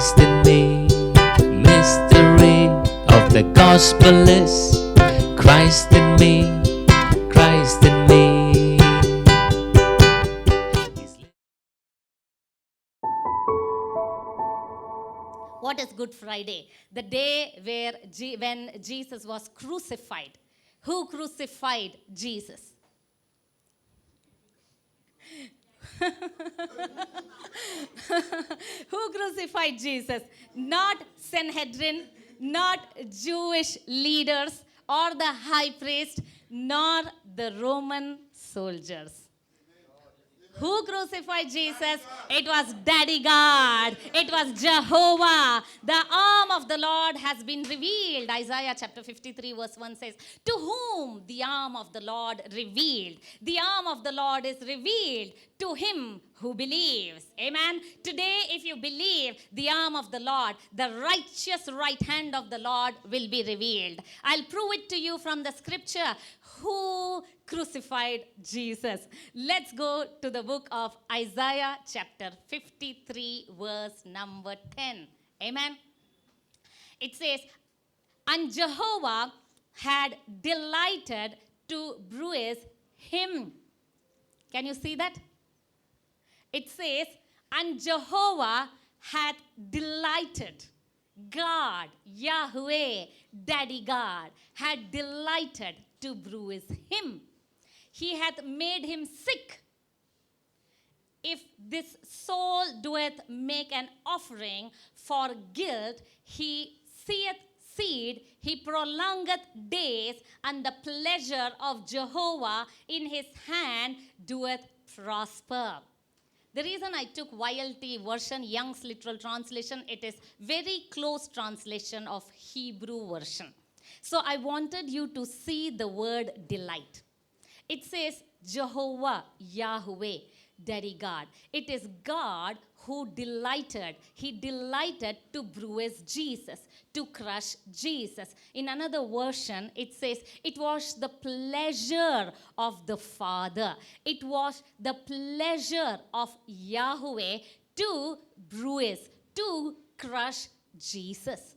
Christ in me. Mystery of the gospel is Christ in me, Christ in me. What is Good Friday? The day when Jesus was crucified. Who crucified Jesus? Who crucified Jesus? Not Sanhedrin, not Jewish leaders or the high priest, nor the Roman soldiers. Who crucified Jesus? It was Daddy God. It was Jehovah. The arm of the Lord has been revealed. Isaiah chapter 53 verse 1 says, to whom the arm of the Lord revealed? The arm of the Lord is revealed to him who believes. Amen. Today, if you believe the arm of the Lord, the righteous right hand of the Lord will be revealed. I'll prove it to you from the scripture. Who crucified Jesus? Let's go to the book of Isaiah chapter 53 verse number 10. Amen. It says, and Jehovah had delighted to bruise him. Can you see that? It says, and Jehovah hath delighted. God, Yahweh, Daddy God, had delighted to bruise him. He hath made him sick. If this soul doeth make an offering for guilt, he seeth seed, he prolongeth days, and the pleasure of Jehovah in his hand doeth prosper. The reason I took YLT version, Young's literal translation, it is very close translation of Hebrew version. So I wanted you to see the word delight. It says Jehovah, Yahweh, Daddy God. It is God who delighted. He delighted to bruise Jesus, to crush Jesus. In another version, it says, it was the pleasure of the Father. It was the pleasure of Yahweh to bruise, to crush Jesus.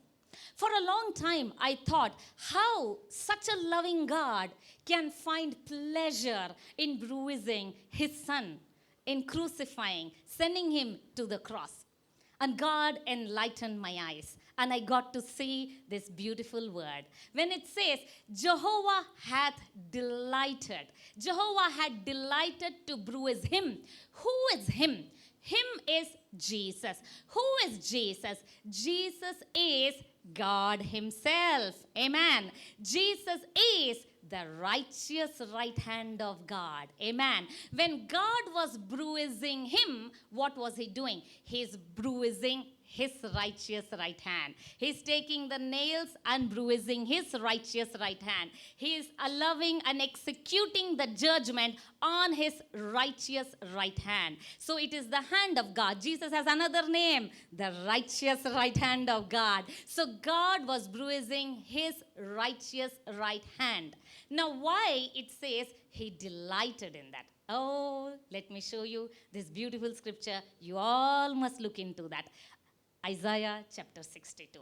For a long time, I thought how such a loving God can find pleasure in bruising his son, in crucifying, sending him to the cross. And God enlightened my eyes, and I got to see this beautiful word. When it says, Jehovah hath delighted. Jehovah had delighted to bruise him. Who is him? Him is Jesus. Who is Jesus? Jesus is God himself. Amen. Jesus is the righteous right hand of God. Amen. When God was bruising him, what was he doing? He's bruising his righteous right hand. He's taking the nails and bruising his righteous right hand. He is allowing and executing the judgment on his righteous right hand. So it is the hand of God. Jesus has another name, the righteous right hand of God. So God was bruising his righteous right hand. Now why it says he delighted in that? Oh, let me show you this beautiful scripture. You all must look into that. Isaiah chapter 62.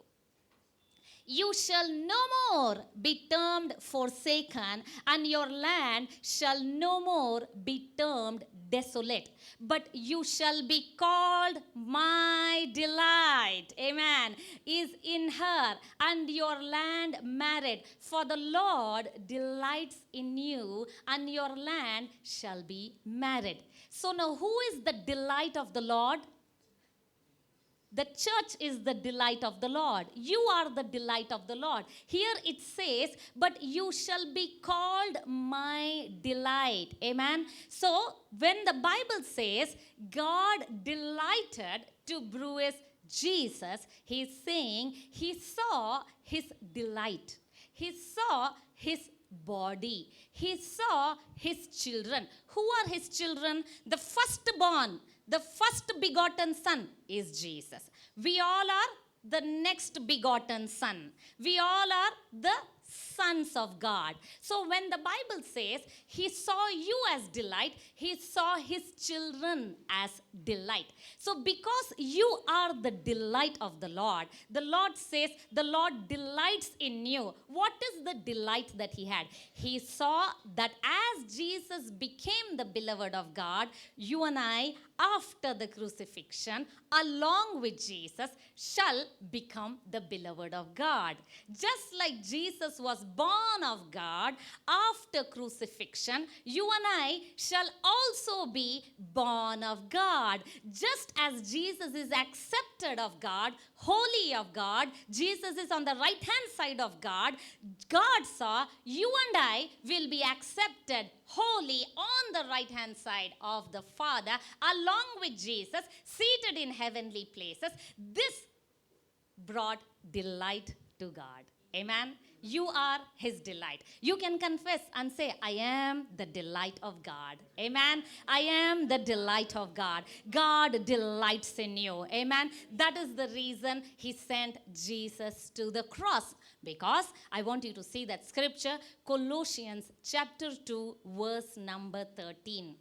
You shall no more be termed forsaken, and your land shall no more be termed desolate, but you shall be called my delight. Amen. Is in her, and your land married. For the Lord delights in you, and your land shall be married. So now who is the delight of the Lord? The church is the delight of the Lord. You are the delight of the Lord. Here it says, but you shall be called my delight. Amen. So when the Bible says God delighted to bruise Jesus, he is saying he saw his delight. He saw his body. He saw his children. Who are his children? The firstborn. The first begotten son is Jesus. We all are the next begotten son. We all are the sons of God. So when the Bible says he saw you as delight, he saw his children as delight. So because you are the delight of the Lord says the Lord delights in you. What is the delight that he had? He saw that as Jesus became the beloved of God, you and I, after the crucifixion, along with Jesus, shall become the beloved of God. Just like Jesus was born of God after crucifixion, you and I shall also be born of God. Just as Jesus is accepted of God, holy of God, Jesus is on the right hand side of God. God saw you and I will be accepted holy on the right hand side of the Father, along with Jesus, seated in heavenly places. This brought delight to God. Amen. You are his delight. You can confess and say, I am the delight of God. Amen. I am the delight of God. God delights in you. Amen. That is the reason he sent Jesus to the cross. Because I want you to see that scripture, Colossians chapter 2, verse number 13.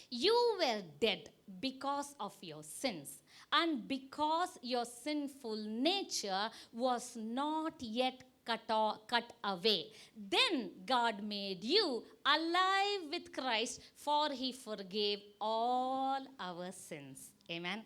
You were dead because of your sins, and because your sinful nature was not yet cut away. Then God made you alive with Christ, for he forgave all our sins. Amen.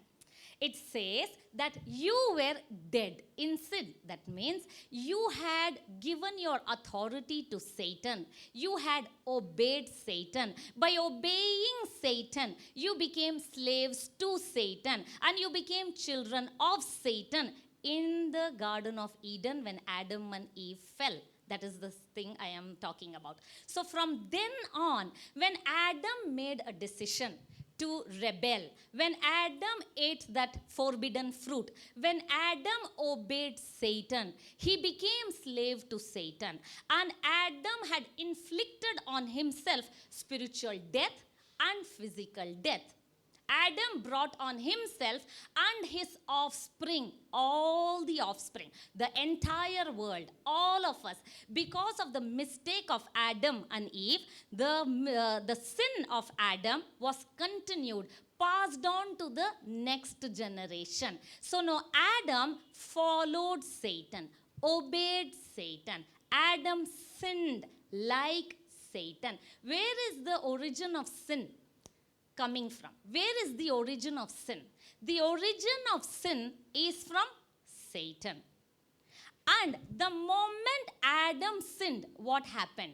It says that you were dead in sin. That means you had given your authority to Satan. You had obeyed Satan. By obeying Satan, you became slaves to Satan, and you became children of Satan in the Garden of Eden when Adam and Eve fell. That is the thing I am talking about. So from then on, when Adam made a decision to rebel, when Adam ate that forbidden fruit, when Adam obeyed Satan, he became slave to Satan. And Adam had inflicted on himself spiritual death and physical death. Adam brought on himself and his offspring, all the offspring, the entire world, all of us. Because of the mistake of Adam and Eve, the sin of Adam was continued, passed on to the next generation. So now Adam followed Satan, obeyed Satan. Adam sinned like Satan. Where is the origin of sin coming from? Where is the origin of sin? The origin of sin is from Satan. And the moment Adam sinned, what happened?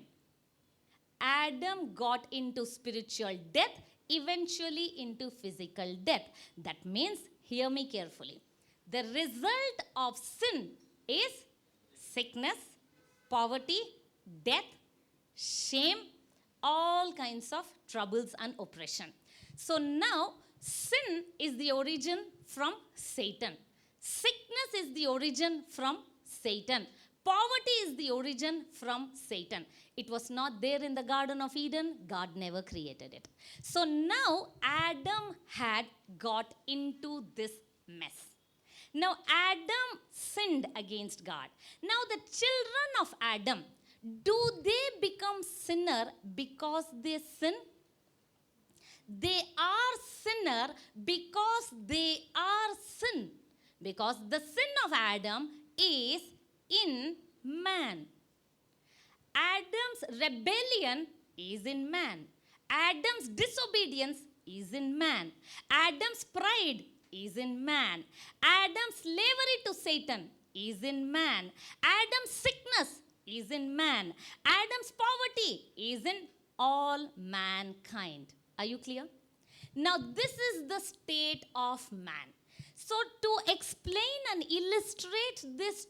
Adam got into spiritual death, eventually into physical death. That means, hear me carefully, the result of sin is sickness, poverty, death, shame, all kinds of troubles and oppression. So now, sin is the origin from Satan. Sickness is the origin from Satan. Poverty is the origin from Satan. It was not there in the Garden of Eden. God never created it. So now, Adam had got into this mess. Now, Adam sinned against God. Now, the children of Adam, do they become sinner because they sin? They are sinner because they are sin. Because the sin of Adam is in man. Adam's rebellion is in man. Adam's disobedience is in man. Adam's pride is in man. Adam's slavery to Satan is in man. Adam's sickness is in man. Adam's poverty is in all mankind. Are you clear? Now, this is the state of man. So, to explain and illustrate this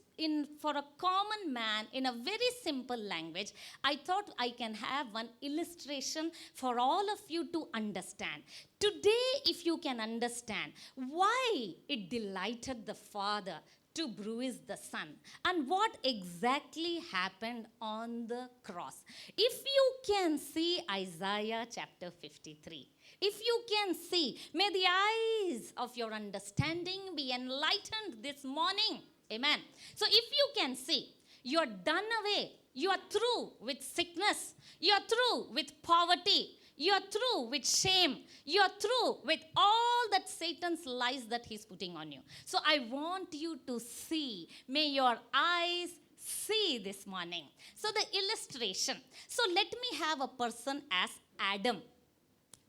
for a common man in a very simple language, I thought I can have one illustration for all of you to understand. Today, if you can understand why it delighted the Father to bruise the Son and what exactly happened on the cross. If you can see Isaiah chapter 53, if you can see, may the eyes of your understanding be enlightened this morning. Amen. So if you can see, You are done away. You are through with sickness. You are through with poverty. You are through with shame. You are through with all that Satan's lies that he's putting on you. So I want you to see. May your eyes see this morning. So the illustration. So let me have a person as Adam.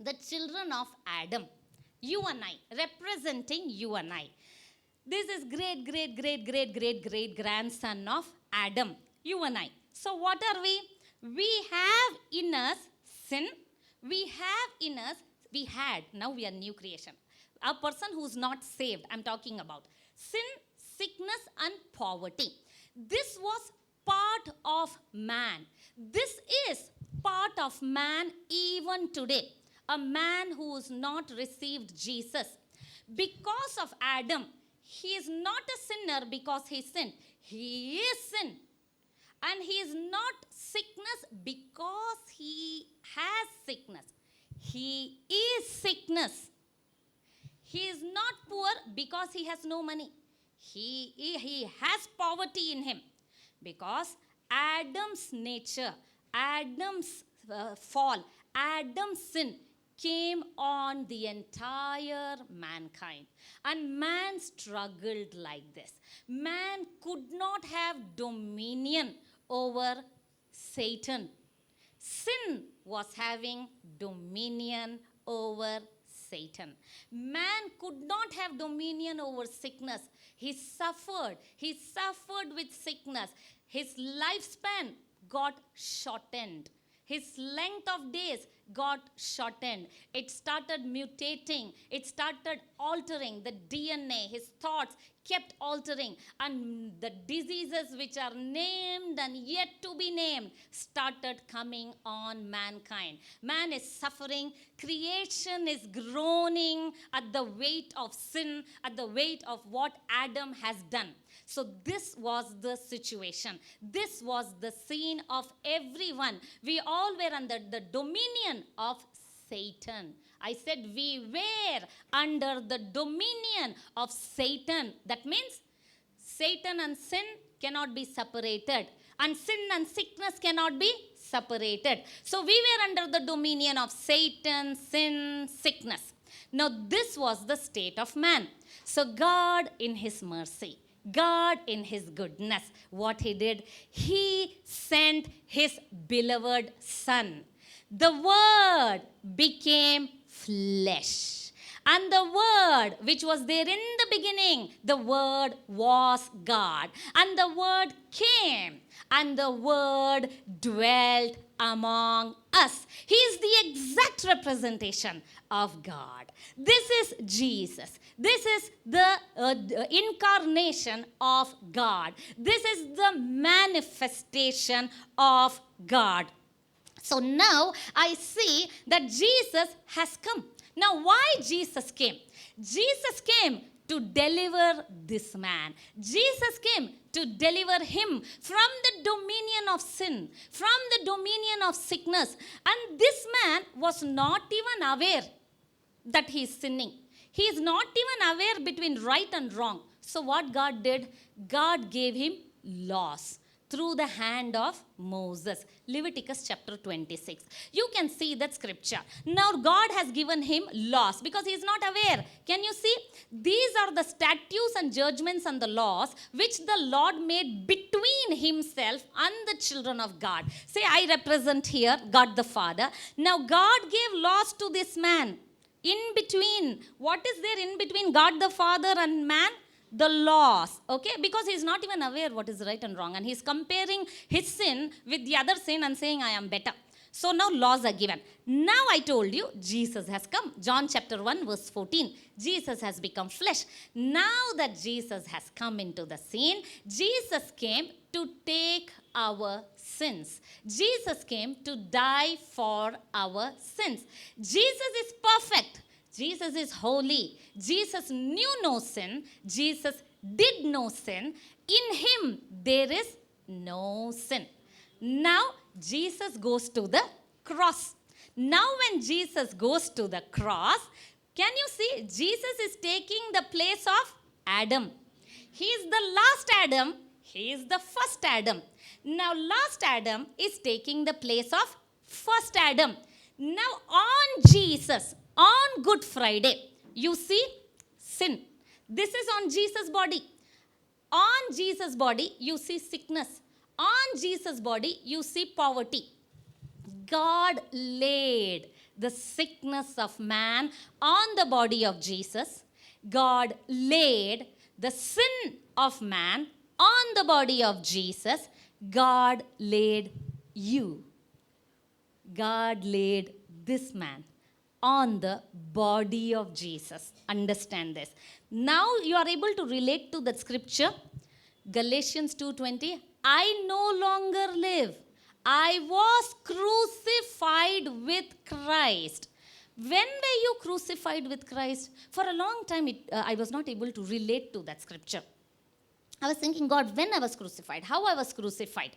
The children of Adam. You and I. Representing you and I. This is great grandson of Adam. You and I. So what are we? We have in us sin. We had, now we are new creation. A person who's not saved, I'm talking about. Sin, sickness and poverty. This was part of man. This is part of man even today. A man who has not received Jesus. Because of Adam, he is not a sinner because he sinned. He is sin. And he is not sickness because he has sickness. He is sickness. He is not poor because he has no money. He has poverty in him. Because Adam's nature, Adam's fall, Adam's sin came on the entire mankind. And man struggled like this. Man could not have dominion over Satan. Sin was having dominion over Satan. Man could not have dominion over sickness. He suffered. He suffered with sickness. His lifespan got shortened. His length of days got shortened. It started mutating. It started altering the DNA. His thoughts kept altering. And the diseases which are named and yet to be named started coming on mankind. Man is suffering. Creation is groaning at the weight of sin, at the weight of what Adam has done. So this was the situation. This was the scene of everyone. We all were under the dominion of Satan. I said we were under the dominion of Satan. That means Satan and sin cannot be separated. And sin and sickness cannot be separated. So we were under the dominion of Satan, sin, sickness. Now this was the state of man. So God in his mercy, God in his goodness, what he did, he sent his beloved son. The word became flesh. And the word which was there in the beginning, the word was God. And the word came and the word dwelt among us. He is the exact representation of God. This is Jesus. This is the incarnation of God. This is the manifestation of God. So now I see that Jesus has come. Now why Jesus came? Jesus came to deliver this man. Jesus came to deliver him from the dominion of sin, from the dominion of sickness. And this man was not even aware that he is sinning. He is not even aware between right and wrong. So what God did? God gave him laws through the hand of Moses. Leviticus chapter 26. You can see that scripture. Now God has given him laws because he is not aware. Can you see? These are the statutes and judgments and the laws which the Lord made between himself and the children of God. Say, I represent here God the Father. Now God gave laws to this man. In between, what is there in between God the Father and man? The laws, okay? Because he's not even aware what is right and wrong. And he's comparing his sin with the other sin and saying, I am better. So now laws are given. Now I told you, Jesus has come. John chapter 1 verse 14. Jesus has become flesh. Now that Jesus has come into the scene, Jesus came to take our sins. Jesus came to die for our sins. Jesus is perfect. Jesus is holy. Jesus knew no sin. Jesus did no sin. In him there is no sin. Now Jesus goes to the cross. Now when Jesus goes to the cross, can you see Jesus is taking the place of Adam. He is the last Adam. He is the first Adam. Now, last Adam is taking the place of first Adam. Now, on Jesus, on Good Friday, you see sin. This is on Jesus' body. On Jesus' body, you see sickness. On Jesus' body, you see poverty. God laid the sickness of man on the body of Jesus. God laid the sin of man on the body of Jesus. God laid you. God laid this man on the body of Jesus. Understand this. Now you are able to relate to that scripture. Galatians 2:20. I no longer live. I was crucified with Christ. When were you crucified with Christ? For a long time, I was not able to relate to that scripture. I was thinking, God, when I was crucified, how I was crucified.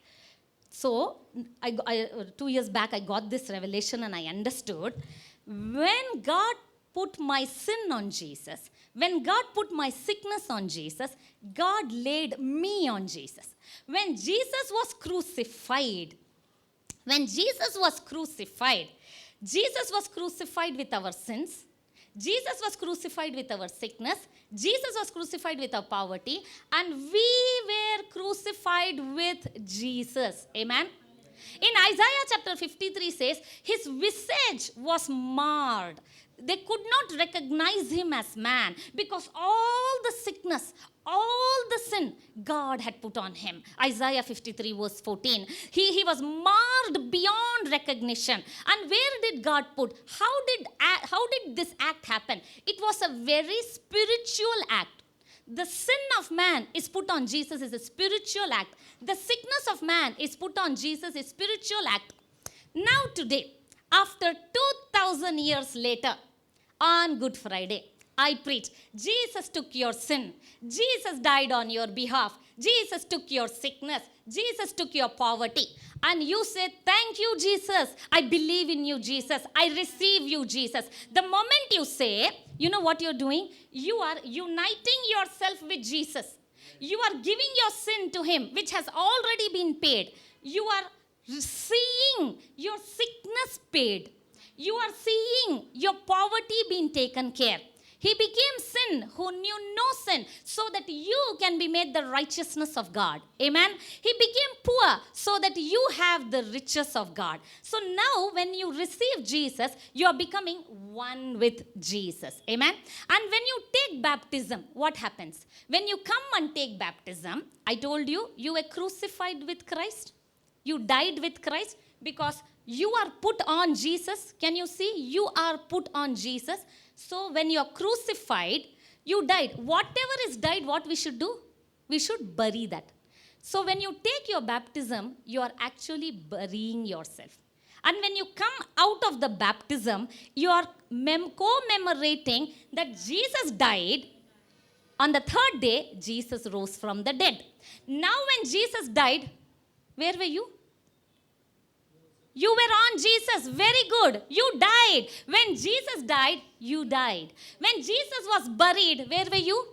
So, 2 years back, I got this revelation and I understood. When God put my sin on Jesus, when God put my sickness on Jesus, God laid me on Jesus. When Jesus was crucified, Jesus was crucified with our sins. Jesus was crucified with our sickness. Jesus was crucified with our poverty. And we were crucified with Jesus. Amen. In Isaiah chapter 53 says, his visage was marred. They could not recognize him as man because all the sickness, all the sin God had put on him. Isaiah 53 verse 14. He was marred beyond recognition. And where did God put? How did this act happen? It was a very spiritual act. The sin of man is put on Jesus is a spiritual act. The sickness of man is put on Jesus is spiritual act. Now today, after 2000 years later, on Good Friday, I preach, Jesus took your sin. Jesus died on your behalf. Jesus took your sickness. Jesus took your poverty. And you said, thank you, Jesus. I believe in you, Jesus. I receive you, Jesus. The moment you say, you know what you're doing? You are uniting yourself with Jesus. You are giving your sin to him, which has already been paid. You are seeing your sickness paid. You are seeing your poverty being taken care. He became sin who knew no sin so that you can be made the righteousness of God. Amen. He became poor so that you have the riches of God. So now when you receive Jesus, you are becoming one with Jesus. Amen. And when you take baptism, what happens? When you come and take baptism, I told you, you were crucified with Christ. You died with Christ because you are put on Jesus. Can you see? You are put on Jesus. So when you are crucified, you died. Whatever is died, what we should do? We should bury that. So when you take your baptism, you are actually burying yourself. And when you come out of the baptism, you are commemorating that Jesus died. On the third day, Jesus rose from the dead. Now when Jesus died, where were you? You were on Jesus. Very good. You died. When Jesus died, you died. When Jesus was buried, where were you?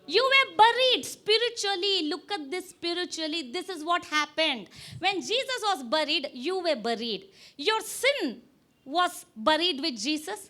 You were buried spiritually. Look at this spiritually. This is what happened. When Jesus was buried, you were buried. Your sin was buried with Jesus.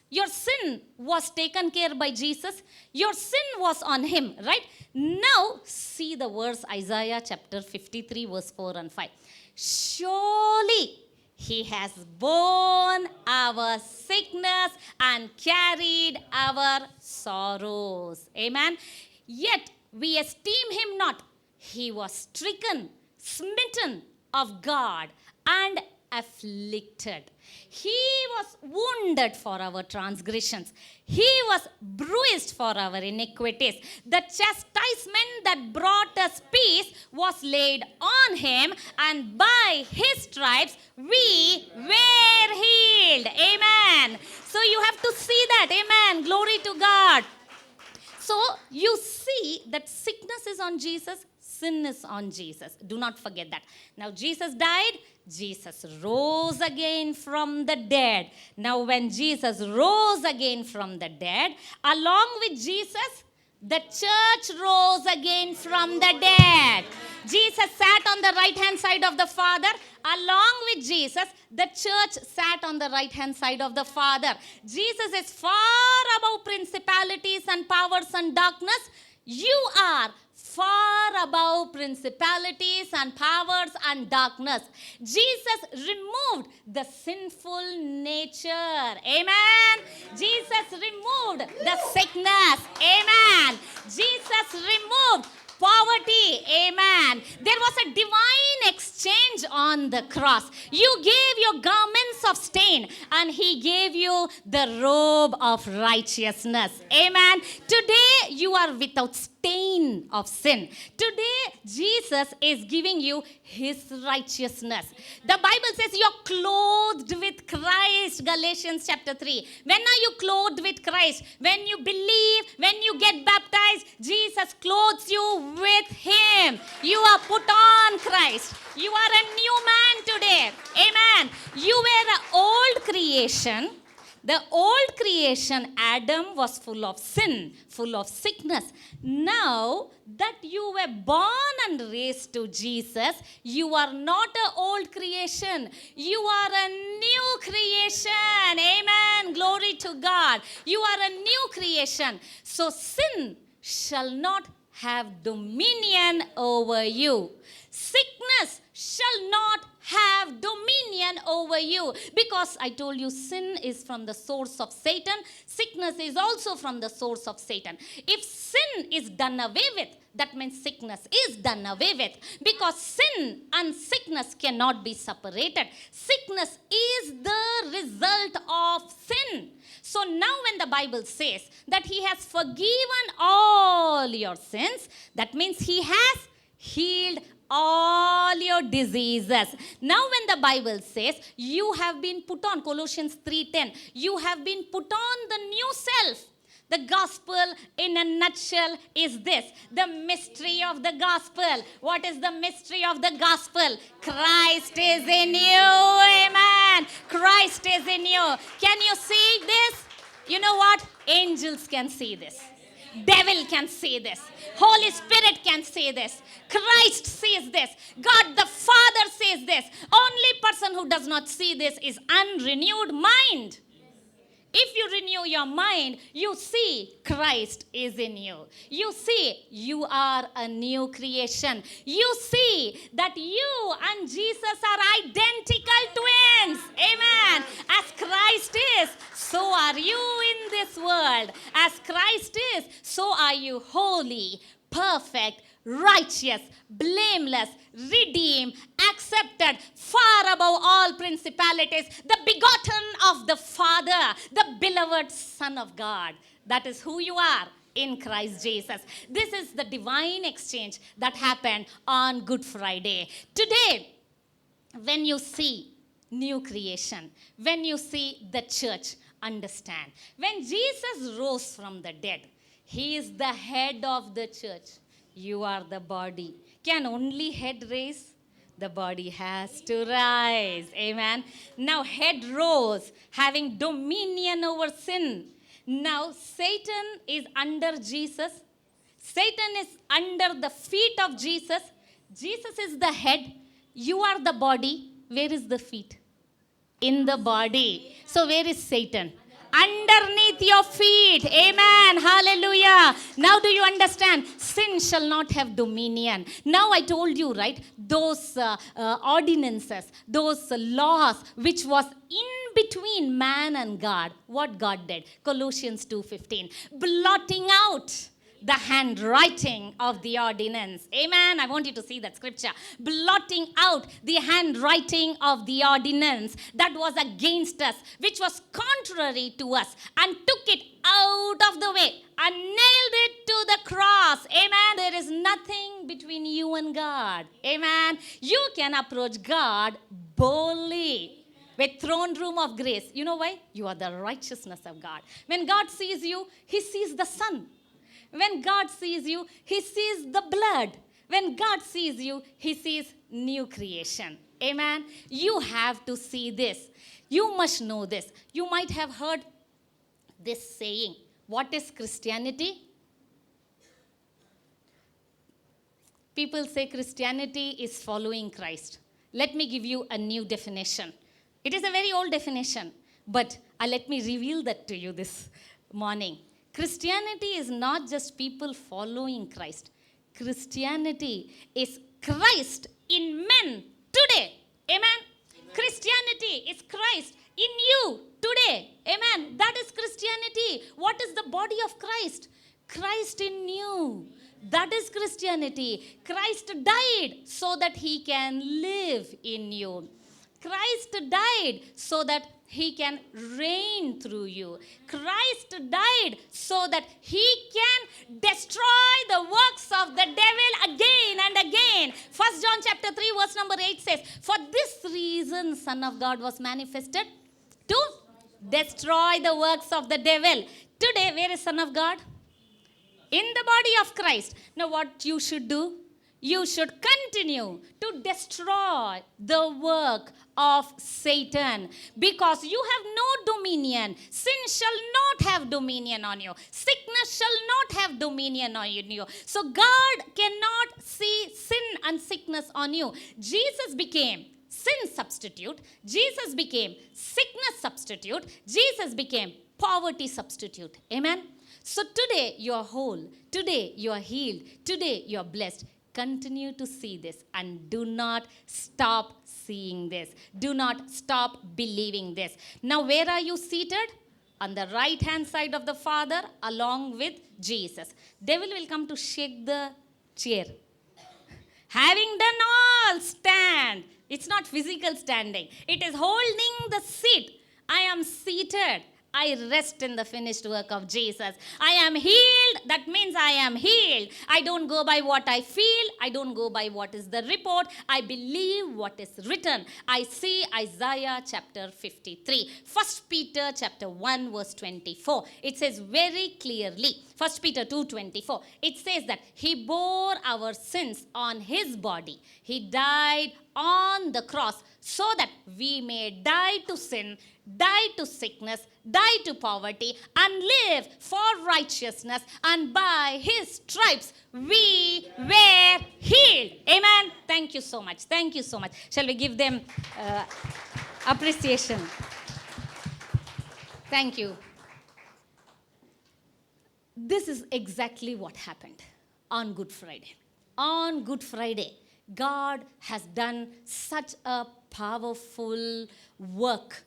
Your sin was taken care by Jesus. Your sin was on him, right? Now, see the verse Isaiah chapter 53 verse 4 and 5. Surely he has borne our sickness and carried our sorrows. Amen. Yet we esteem him not. He was stricken, smitten of God, and afflicted. He was wounded for our transgressions. He was bruised for our iniquities. The chastisement that brought us peace was laid on him, and by his stripes we were healed. Amen. So you have to see that. Amen. Glory to God. So you see that sickness is on Jesus, sin is on Jesus. Do not forget that. Now Jesus died. Jesus rose again from the dead. Now when Jesus rose again from the dead, along with Jesus, the church rose again from the dead. Jesus sat on the right hand side of the Father. Along with Jesus, the church sat on the right hand side of the Father. Jesus is far above principalities and powers and darkness. You are far above principalities and powers and darkness. Jesus removed the sinful nature. Amen. Jesus removed the sickness. Amen. Jesus removed poverty. Amen. There was a divine exchange on the cross. You gave your garments of stain, and he gave you the robe of righteousness. Amen. Today you are without stain of sin. Today Jesus is giving you his righteousness. The Bible says you're clothed with Christ. Galatians chapter 3. When are you clothed with Christ? When you believe, when you get baptized, Jesus clothes you with him. You are put on Christ. You are a new man today. Amen. You were an old creation. The old creation, Adam, was full of sin, full of sickness. Now that you were born and raised to Jesus, you are not an old creation. You are a new creation. Amen. Glory to God. You are a new creation. So sin shall not have dominion over you. Sickness shall not have dominion over you. Because I told you sin is from the source of Satan. Sickness is also from the source of Satan. If sin is done away with, that means sickness is done away with. Because sin and sickness cannot be separated. Sickness is the result of sin. So now when the Bible says that he has forgiven all your sins, that means he has healed all your diseases. Now when the Bible says you have been put on, Colossians 3:10, you have been put on the new self. The gospel in a nutshell is this, the mystery of the gospel. What is the mystery of the gospel? Christ is in you. Amen. Christ is in you. Can you see this? You know what? Angels can see this. Devil can see this. Holy Spirit can see this. Christ sees this. God the Father sees this. Only person who does not see this is unrenewed mind. If you renew your mind, you see Christ is in you. You see you are a new creation. You see that you and Jesus are identical twins. Amen. As Christ is, so are you in this world. As Christ is, so are you holy, perfect, righteous, blameless, redeemed, accepted, far above all principalities, the begotten of the Father, the beloved Son of God. That is who you are in Christ Jesus. This is the divine exchange that happened on Good Friday. Today, when you see new creation, when you see the church, understand. When Jesus rose from the dead, he is the head of the church. You are the body. Can only head raise? The body has to rise. Amen. Now head rose, having dominion over sin. Now Satan is under Jesus. Satan is under the feet of Jesus. Jesus is the head. You are the body. Where is the feet? In the body. So where is Satan? Underneath your feet. Amen. Hallelujah. Now do you understand? Sin shall not have dominion. Now I told you, right? Those ordinances, those laws which was in between man and God. What God did. Colossians 2:15. Blotting out the handwriting of the ordinance. Amen. I want you to see that scripture. Blotting out the handwriting of the ordinance that was against us, which was contrary to us, and took it out of the way and nailed it to the cross. Amen. There is nothing between you and God. Amen. You can approach God boldly with throne room of grace. You know why? You are the righteousness of God. When God sees you, he sees the Son. When God sees you, he sees the blood. When God sees you, he sees new creation. Amen. You have to see this. You must know this. You might have heard this saying. What is Christianity? People say Christianity is following Christ. Let me give you a new definition. It is a very old definition, but let me reveal that to you this morning. Christianity is not just people following Christ. Christianity is Christ in men today. Amen. Christianity is Christ in you today. Amen. That is Christianity. What is the body of Christ? Christ in you. That is Christianity. Christ died so that he can live in you. Christ died so that he can reign through you. Christ died so that he can destroy the works of the devil again and again. 1 John chapter 3 verse number 8 says, for this reason Son of God was manifested to destroy the works of the devil. Today, where is Son of God? In the body of Christ. Now what you should do? You should continue to destroy the work of Satan, because you have no dominion. Sin shall not have dominion on you. Sickness shall not have dominion on you. So God cannot see sin and sickness on you. Jesus became sin substitute. Jesus became sickness substitute. Jesus became poverty substitute. Amen. So today you are whole. Today you are healed. Today you are blessed. Continue to see this and do not stop seeing this. Do not stop believing this. Now, where are you seated? On the right hand side of the Father, along with Jesus. Devil will come to shake the chair. Having done all, stand. It's not physical standing. It is holding the seat. I am seated. I rest in the finished work of Jesus. I am healed. That means I am healed. I don't go by what I feel. I don't go by what is the report. I believe what is written. I see Isaiah chapter 53. 1 Peter chapter 1 verse 24. It says very clearly, 1 Peter 2:24. It says that he bore our sins on his body. He died on the cross so that we may die to sin, die to sickness, die to poverty, and live for righteousness. And by his stripes we were healed. Amen. Thank you so much. Thank you so much. Shall we give them appreciation? Thank you. This is exactly what happened on Good Friday. On Good Friday, God has done such a powerful work.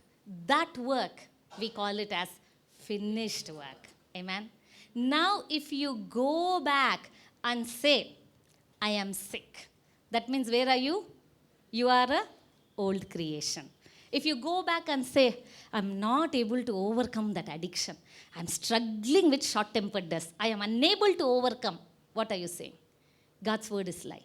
That work, we call it as finished work. Amen. Now, if you go back and say, I am sick, that means where are you? You are a old creation. If you go back and say, I'm not able to overcome that addiction. I'm struggling with short-temperedness. I am unable to overcome. What are you saying? God's word is lie.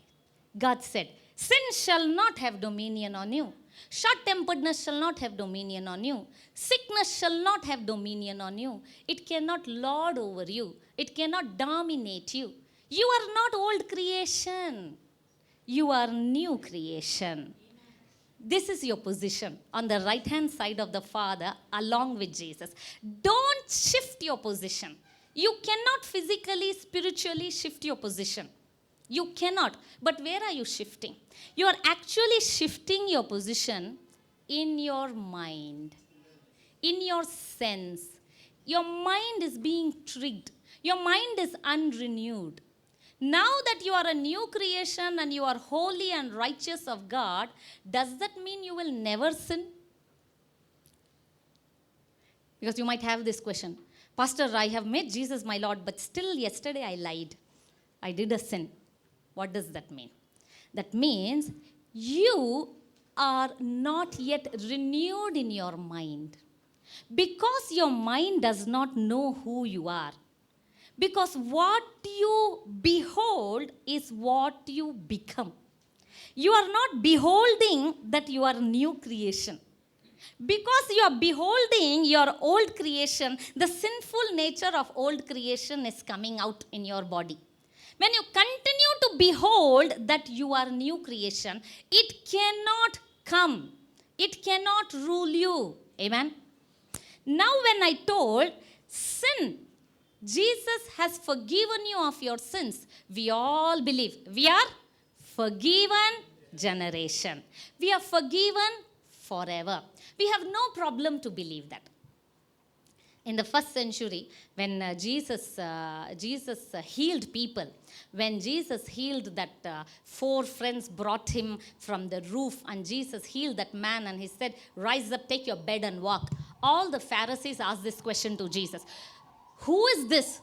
God said, sin shall not have dominion on you. Short-temperedness shall not have dominion on you. Sickness shall not have dominion on you. It cannot lord over you. It cannot dominate you. You are not old creation. You are new creation. This is your position on the right-hand side of the Father along with Jesus. Don't shift your position. You cannot physically, spiritually shift your position. You cannot. But where are you shifting? You are actually shifting your position in your mind, in your sense. Your mind is being tricked. Your mind is unrenewed. Now that you are a new creation and you are holy and righteous of God, does that mean you will never sin? Because you might have this question. Pastor, I have made Jesus my Lord, but still yesterday I lied. I did a sin. What does that mean? That means you are not yet renewed in your mind. Because your mind does not know who you are. Because what you behold is what you become. You are not beholding that you are new creation. Because you are beholding your old creation, the sinful nature of old creation is coming out in your body. When you continue to behold that you are new creation, it cannot come. It cannot rule you. Amen. Now when I told sin, Jesus has forgiven you of your sins, we all believe. We are forgiven generation. We are forgiven forever. We have no problem to believe that. In the first century, when Jesus healed people, when Jesus healed that 4 friends brought him from the roof, and Jesus healed that man and he said, rise up, take your bed and walk. All the Pharisees asked this question to Jesus. Who is this?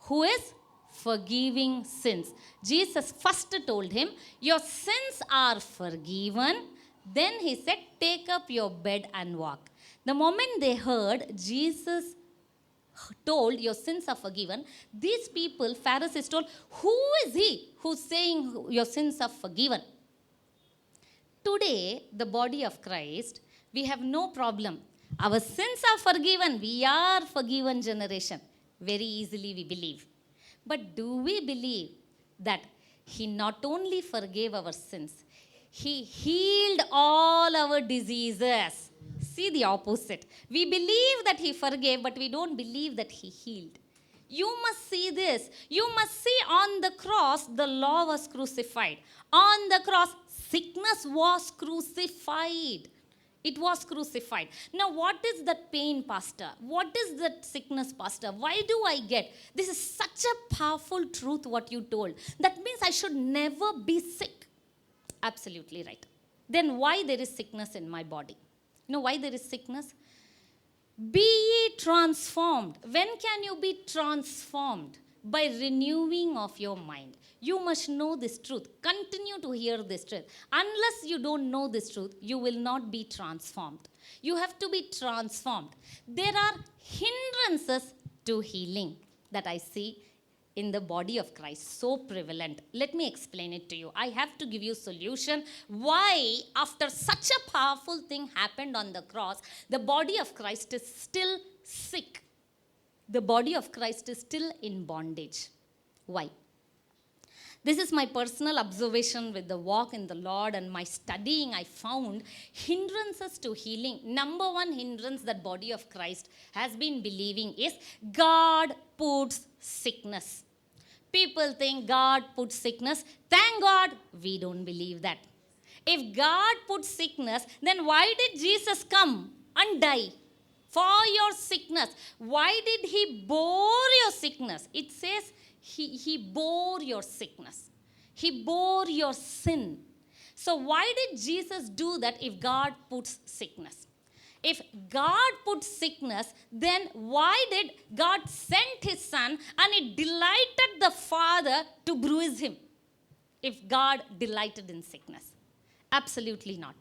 Who is forgiving sins? Jesus first told him, your sins are forgiven. Then he said, take up your bed and walk. The moment they heard Jesus told your sins are forgiven, these people, Pharisees, told, who is he who's saying your sins are forgiven? Today, the body of Christ, we have no problem. Our sins are forgiven. We are forgiven generation. Very easily we believe. But do we believe that he not only forgave our sins, he healed all our diseases? See the opposite. We believe that he forgave, but we don't believe that he healed. You must see this. You must see on the cross, the law was crucified. On the cross, sickness was crucified. It was crucified. Now, what is that pain, Pastor? What is that sickness, Pastor? Why do I get? This is such a powerful truth, what you told. That means I should never be sick. Absolutely right. Then why there is sickness in my body? You know why there is sickness? Be ye transformed. When can you be transformed? By renewing of your mind. You must know this truth. Continue to hear this truth. Unless you don't know this truth, you will not be transformed. You have to be transformed. There are hindrances to healing that I see in the body of Christ, so prevalent. Let me explain it to you. I have to give you solution why after such a powerful thing happened on the cross, the body of Christ is still sick. The body of Christ is still in bondage. Why? This is my personal observation with the walk in the Lord and my studying. I found hindrances to healing. Number one hindrance that body of Christ has been believing is God puts sickness. People think God puts sickness. Thank God we don't believe that. If God puts sickness, then why did Jesus come and die? For your sickness. Why did he bore your sickness? It says he bore your sickness. He bore your sin. So why did Jesus do that if God puts sickness? If God put sickness, then why did God send his son and it delighted the Father to bruise him? If God delighted in sickness. Absolutely not.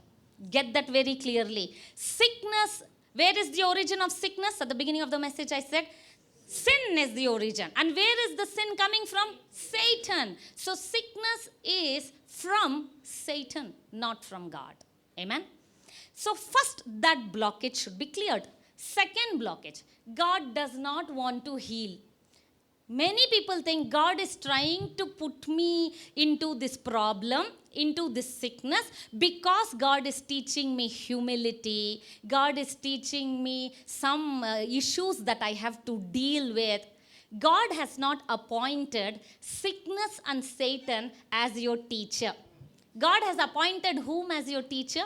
Get that very clearly. Sickness, where is the origin of sickness? At the beginning of the message I said, sin is the origin. And where is the sin coming from? Satan. So sickness is from Satan, not from God. Amen? So first, that blockage should be cleared. Second blockage, God does not want to heal. Many people think God is trying to put me into this problem, into this sickness, because God is teaching me humility. God is teaching me some issues that I have to deal with. God has not appointed sickness and Satan as your teacher. God has appointed whom as your teacher?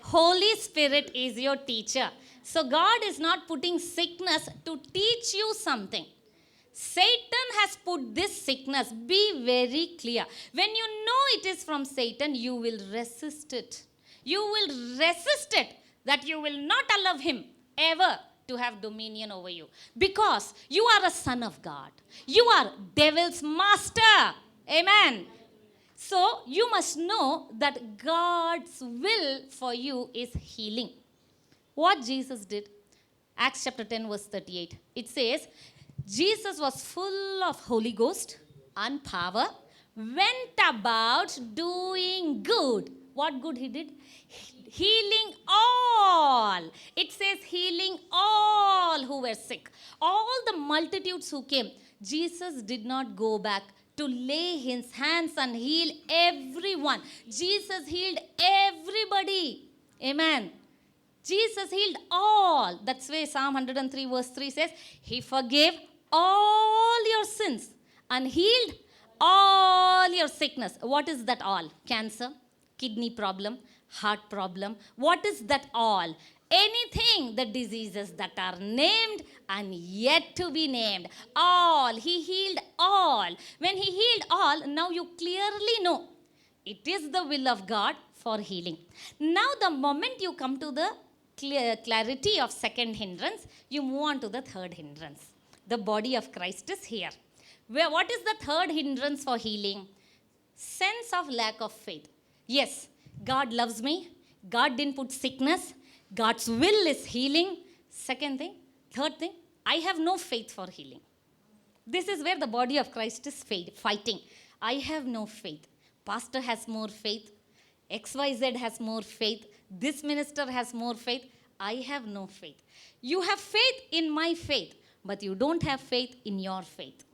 Holy Spirit is your teacher. So God is not putting sickness to teach you something. Satan has put this sickness. Be very clear. When you know it is from Satan, you will resist it. You will resist it, that you will not allow him ever to have dominion over you. Because you are a son of God. You are devil's master. Amen. So you must know that God's will for you is healing. What Jesus did, Acts chapter 10 verse 38, it says, Jesus was full of Holy Ghost and power, went about doing good. What good he did? Healing all. It says healing all who were sick. All the multitudes who came. Jesus did not go back to lay his hands and heal everyone. Jesus healed everybody. Amen. Jesus healed all. That's why Psalm 103 verse 3 says, he forgave all your sins and healed all your sickness. What is that all? Cancer, kidney problem, heart problem. What is that all? Anything, the diseases that are named and yet to be named. All. He healed all. When he healed all, now you clearly know it is the will of God for healing. Now the moment you come to the clarity of second hindrance, you move on to the third hindrance. The body of Christ is here. What is the third hindrance for healing? Sense of lack of faith. Yes, God loves me. God didn't put sickness. God's will is healing. Second thing. Third thing, I have no faith for healing. This is where the body of Christ is fighting. I have no faith. Pastor has more faith. XYZ has more faith. This minister has more faith. I have no faith. You have faith in my faith, but you don't have faith in your faith.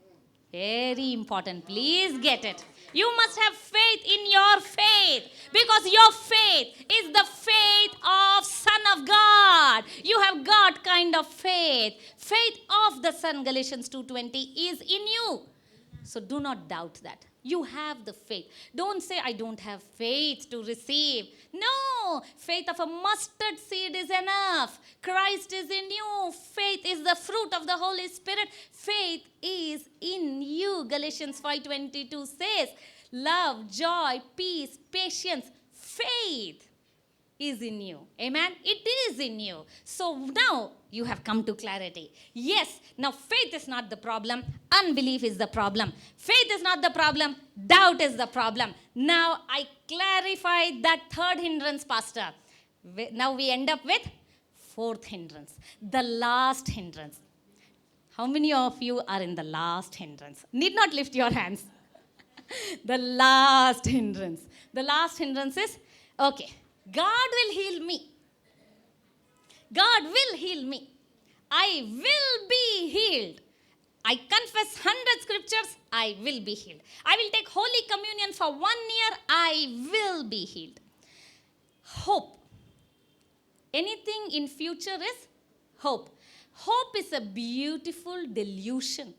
Very important. Please get it. You must have faith in your faith, because your faith is the faith of Son of God. You have got kind of faith. Faith of the Son, Galatians 2:20, is in you. So do not doubt that. You have the faith. Don't say, I don't have faith to receive. No, faith of a mustard seed is enough. Christ is in you. Faith is the fruit of the Holy Spirit. Faith is in you. Galatians 5:22 says, love, joy, peace, patience, faith is in you. Amen? It is in you. So now you have come to clarity. Yes, now faith is not the problem. Unbelief is the problem. Faith is not the problem. Doubt is the problem. Now I clarify that third hindrance, Pastor. Now we end up with fourth hindrance. The last hindrance. How many of you are in the last hindrance? Need not lift your hands. The last hindrance. The last hindrance is, okay, God will heal me. God will heal me. I will be healed. I confess 100 scriptures, I will be healed. I will take Holy Communion for 1 year, I will be healed. Hope. Anything in future is hope. Hope is a beautiful delusion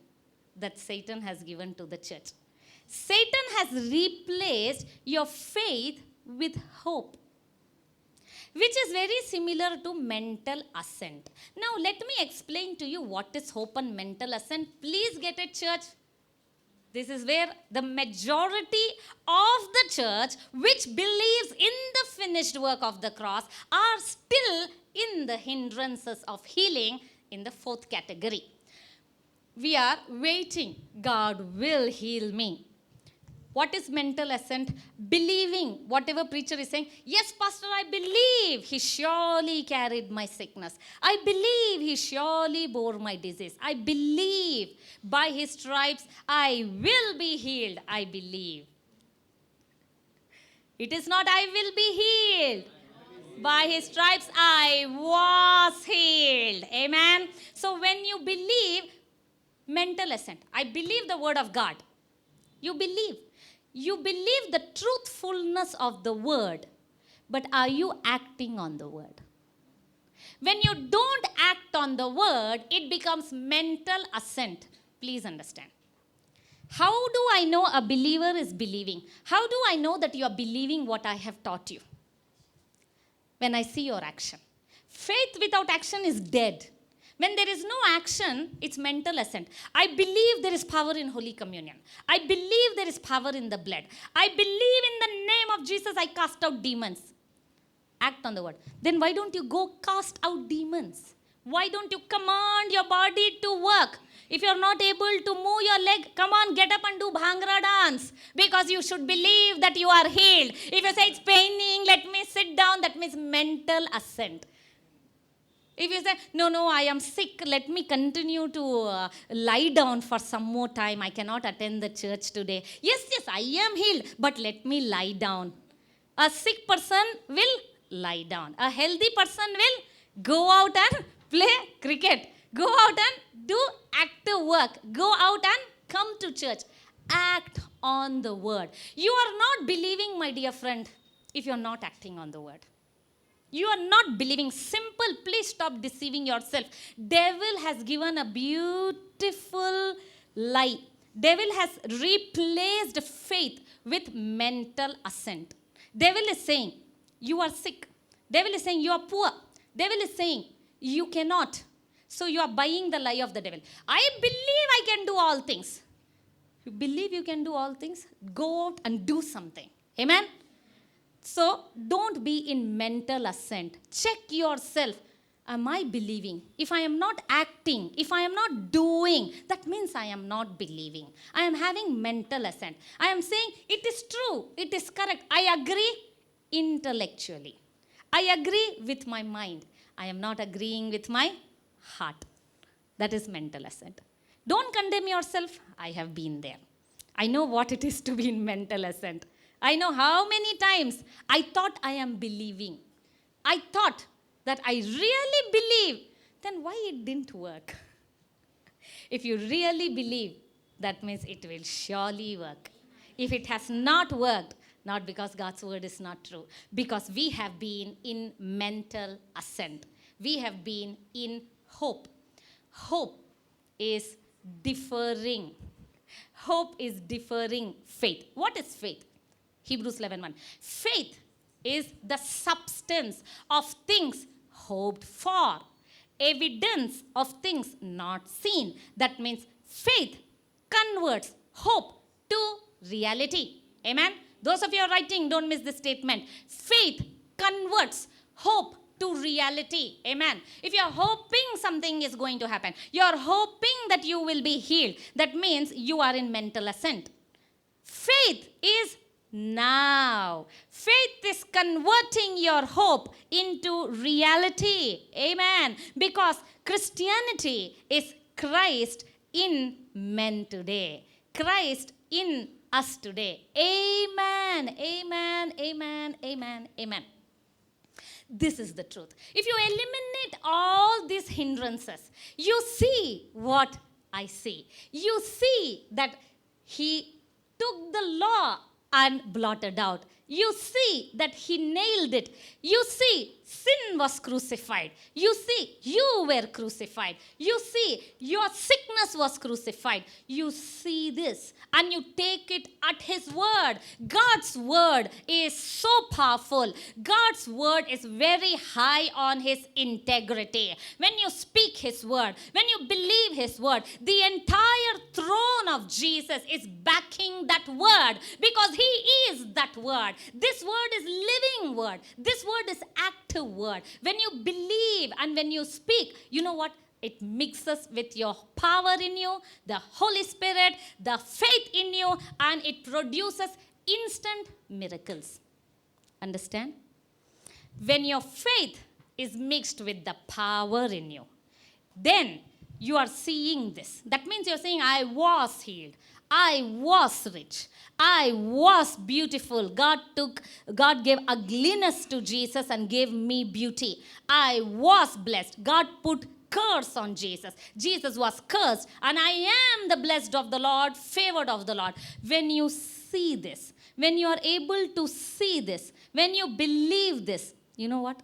that Satan has given to the church. Satan has replaced your faith with hope, which is very similar to mental assent. Now, let me explain to you what is hope and mental assent. Please get it, church. This is where the majority of the church, which believes in the finished work of the cross, are still in the hindrances of healing in the fourth category. We are waiting. God will heal me. What is mental assent? Believing whatever preacher is saying. Yes, Pastor, I believe he surely carried my sickness. I believe he surely bore my disease. I believe by his stripes I will be healed. I believe. It is not I will be healed. By his stripes I was healed. Amen. So when you believe, mental assent. I believe the word of God. You believe. You believe the truthfulness of the word, but are you acting on the word? When you don't act on the word, it becomes mental assent. Please understand. How do I know a believer is believing? How do I know that you are believing what I have taught you? When I see your action. Faith without action is dead. When there is no action, it's mental assent. I believe there is power in Holy Communion. I believe there is power in the blood. I believe in the name of Jesus I cast out demons. Act on the word. Then why don't you go cast out demons? Why don't you command your body to work? If you're not able to move your leg, come on, get up and do Bhangra dance. Because you should believe that you are healed. If you say it's paining, let me sit down, that means mental assent. If you say, no, I am sick, let me continue to lie down for some more time. I cannot attend the church today. Yes, I am healed, but let me lie down. A sick person will lie down. A healthy person will go out and play cricket. Go out and do active work. Go out and come to church. Act on the word. You are not believing, my dear friend, if you are not acting on the word. You are not believing. Simple. Please stop deceiving yourself. Devil has given a beautiful lie. Devil has replaced faith with mental assent. Devil is saying, you are sick. Devil is saying, you are poor. Devil is saying, you cannot. So you are buying the lie of the devil. I believe I can do all things. You believe you can do all things? Go out and do something. Amen? So don't be in mental assent. Check yourself. Am I believing? If I am not acting, if I am not doing, that means I am not believing. I am having mental assent. I am saying it is true, it is correct. I agree intellectually. I agree with my mind. I am not agreeing with my heart. That is mental assent. Don't condemn yourself. I have been there. I know what it is to be in mental assent. I know how many times I thought I am believing. I thought that I really believe. Then why it didn't work? If you really believe, that means it will surely work. If it has not worked, not because God's word is not true, because we have been in mental assent. We have been in hope. Hope is deferring. Hope is deferring faith. What is faith? Hebrews 11:1. Faith is the substance of things hoped for, evidence of things not seen. That means faith converts hope to reality. Amen? Those of you are writing, don't miss this statement. Faith converts hope to reality. Amen. If you are hoping something is going to happen, you are hoping that you will be healed, that means you are in mental assent. Faith is now. Faith is converting your hope into reality. Amen. Because Christianity is Christ in men today. Christ in us today. Amen. Amen. Amen. Amen. Amen. This is the truth. If you eliminate all these hindrances, you see what I see. You see that he took the law and blotted out. You see that he nailed it. You see sin was crucified. You see you were crucified. You see your sickness was crucified. You see this and you take it at his word. God's word is so powerful. God's word is very high on his integrity. When you speak his word, when you believe his word, the entire throne of Jesus is backing that word because he is that word. This word is living word. This word is active word. When you believe and when you speak, you know what? It mixes with your power in you, the Holy Spirit, the faith in you, and it produces instant miracles. Understand? When your faith is mixed with the power in you, then you are seeing this. That means you're saying, I was healed. I was rich. I was beautiful. God gave ugliness to Jesus and gave me beauty. I was blessed. God put curse on Jesus. Jesus was cursed, and I am the blessed of the Lord, favored of the Lord. When you see this, when you are able to see this, when you believe this, you know what?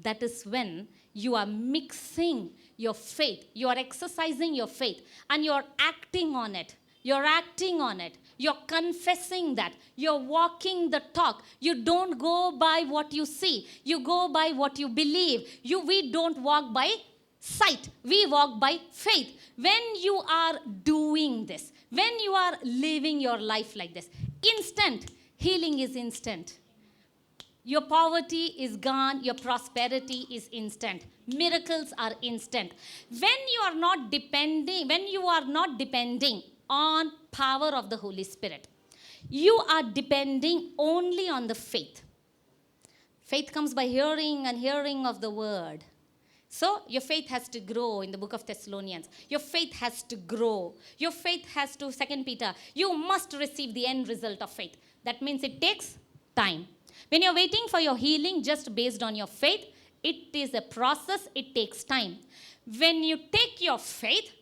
That is when you are mixing your faith. You are exercising your faith, and you are acting on it. You're acting on it. You're confessing that. You're walking the talk. You don't go by what you see. You go by what you believe. We don't walk by sight. We walk by faith. When you are doing this, when you are living your life like this, instant. Healing is instant. Your poverty is gone. Your prosperity is instant. Miracles are instant. When you are not depending on power of the Holy Spirit, you are depending only on the faith. Faith comes by hearing and hearing of the word. So your faith has to grow in the book of Thessalonians. Your faith has to grow. Your faith has to, 2 Peter, you must receive the end result of faith. That means it takes time. When you're waiting for your healing just based on your faith, it is a process, it takes time. When you take your faith,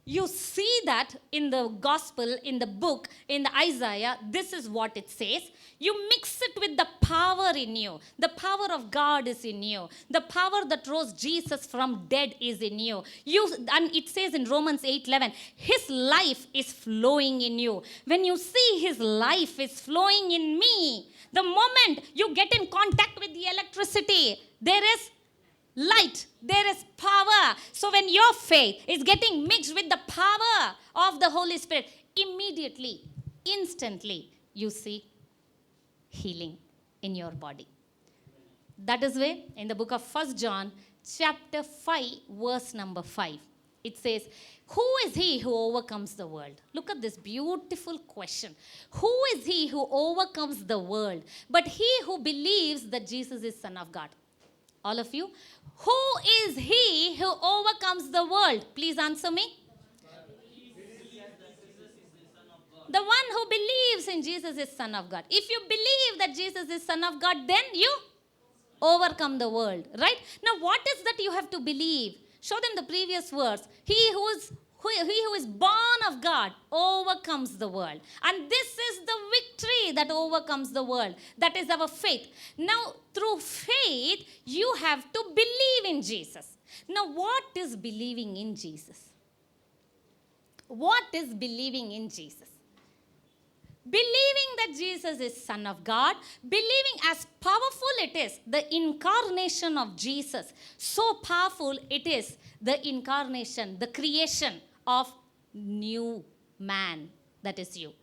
you see that in the gospel, in the book, in the Isaiah, this is what it says. You mix it with the power in you. The power of God is in you. The power that rose Jesus from dead is in you. And it says in Romans 8:11, his life is flowing in you. When you see his life is flowing in me, the moment you get in contact with the electricity, there is light, there is power. So when your faith is getting mixed with the power of the Holy Spirit, immediately, instantly, you see healing in your body. That is why in the book of 1 John chapter 5 verse number 5, it says, who is he who overcomes the world? Look at this beautiful question. Who is he who overcomes the world? But he who believes that Jesus is Son of God. All of you, who is he who overcomes the world? Please answer me. The one who believes in Jesus is Son of God. If you believe that Jesus is Son of God, then you overcome the world, right? Now, what is that you have to believe? Show them the previous verse. He who is born of God overcomes the world. And this is the victory that overcomes the world. That is our faith. Now, through faith, you have to believe in Jesus. Now, what is believing in Jesus? What is believing in Jesus? Believing that Jesus is Son of God, believing as powerful it is, the incarnation of Jesus, so powerful it is, the incarnation, the creation of new man, that is you.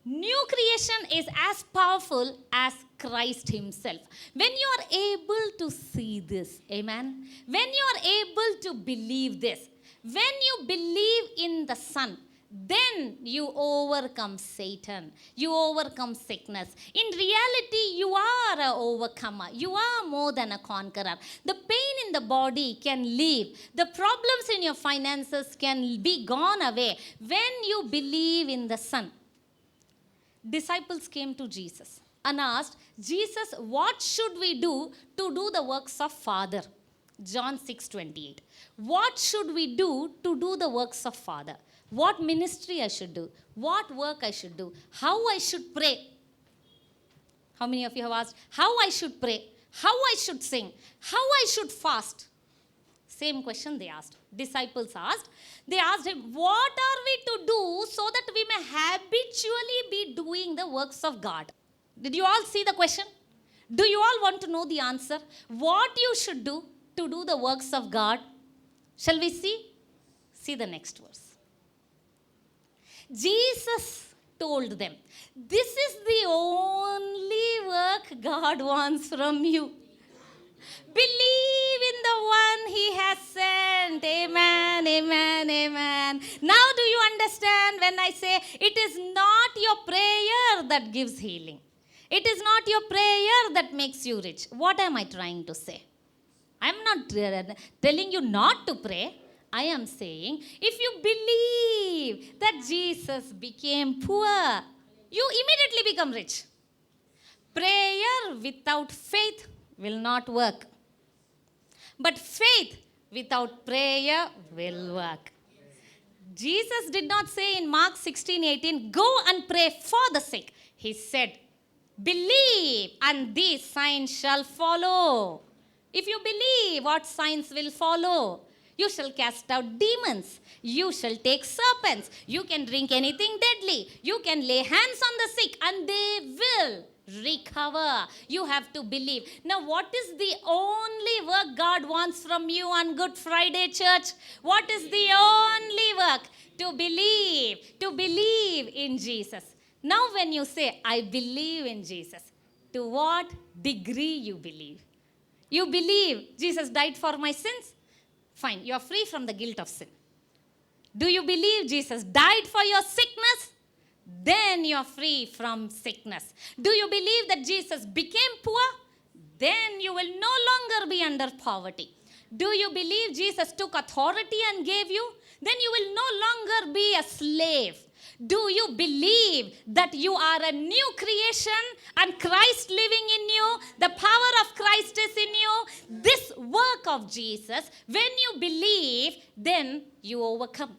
New creation is as powerful as Christ himself. When you are able to see this, amen, when you are able to believe this, when you believe in the Son, then you overcome Satan. You overcome sickness. In reality, you are an overcomer. You are more than a conqueror. The pain in the body can leave. The problems in your finances can be gone away when you believe in the Son. Disciples came to Jesus and asked, Jesus, what should we do to do the works of Father? John 6:28. What should we do to do the works of Father? What ministry I should do, what work I should do, how I should pray. How many of you have asked how I should pray, how I should sing, how I should fast? Same question they asked. Disciples asked. They asked him, what are we to do so that we may habitually be doing the works of God? Did you all see the question? Do you all want to know the answer? What you should do to do the works of God? Shall we see? See the next verse. Jesus told them, this is the only work God wants from you. Believe in the one he has sent. Amen, amen, amen. Now do you understand when I say it is not your prayer that gives healing? It is not your prayer that makes you rich. What am I trying to say? I am not telling you not to pray. I am saying, if you believe that Jesus became poor, you immediately become rich. Prayer without faith will not work. But faith without prayer will work. Jesus did not say in Mark 16:18, go and pray for the sick. He said, believe and these signs shall follow. If you believe, what signs will follow? You shall cast out demons. You shall take serpents. You can drink anything deadly. You can lay hands on the sick and they will recover. You have to believe. Now, what is the only work God wants from you on Good Friday, church? What is the only work? To believe in Jesus. Now, when you say, I believe in Jesus, to what degree you believe? You believe Jesus died for my sins? Fine, you are free from the guilt of sin. Do you believe Jesus died for your sickness? Then you are free from sickness. Do you believe that Jesus became poor? Then you will no longer be under poverty. Do you believe Jesus took authority and gave you? Then you will no longer be a slave. Do you believe that you are a new creation and Christ living in you? The power of Christ is in you. This work of Jesus, when you believe, then you overcome.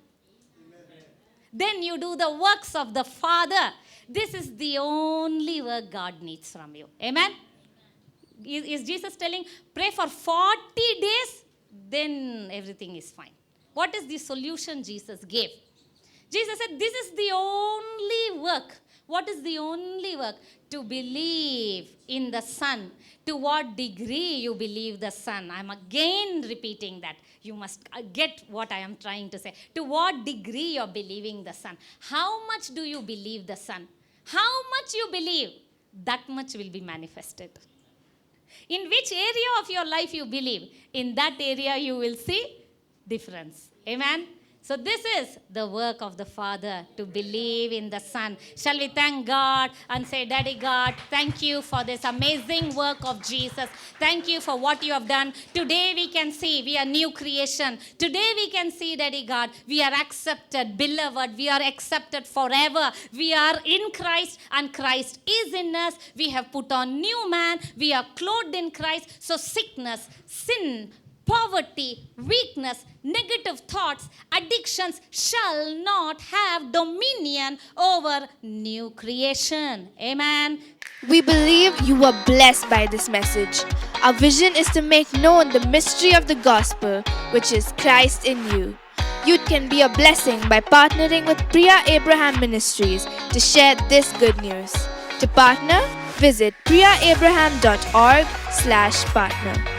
then you do the works of the Father. This is the only work God needs from you. Amen? Is Jesus telling, pray for 40 days, then everything is fine? What is the solution Jesus gave? Jesus said, this is the only work. What is the only work? To believe in the Son. To what degree you believe the Son? I'm again repeating that. You must get what I am trying to say. To what degree you're believing the Son? How much do you believe the Son? How much you believe, that much will be manifested. In which area of your life you believe, in that area you will see difference. Amen? So this is the work of the Father, to believe in the Son. Shall we thank God and say, Daddy God, thank you for this amazing work of Jesus. Thank you for what you have done. Today we can see we are new creation. Today we can see, Daddy God, we are accepted, beloved. We are accepted forever. We are in Christ and Christ is in us. We have put on new man. We are clothed in Christ. So sickness, sin, poverty, weakness, negative thoughts, addictions shall not have dominion over new creation. Amen. We believe you were blessed by this message. Our vision is to make known the mystery of the gospel, which is Christ in you. You can be a blessing by partnering with Priya Abraham Ministries to share this good news. To partner, visit priyaabraham.org/partner.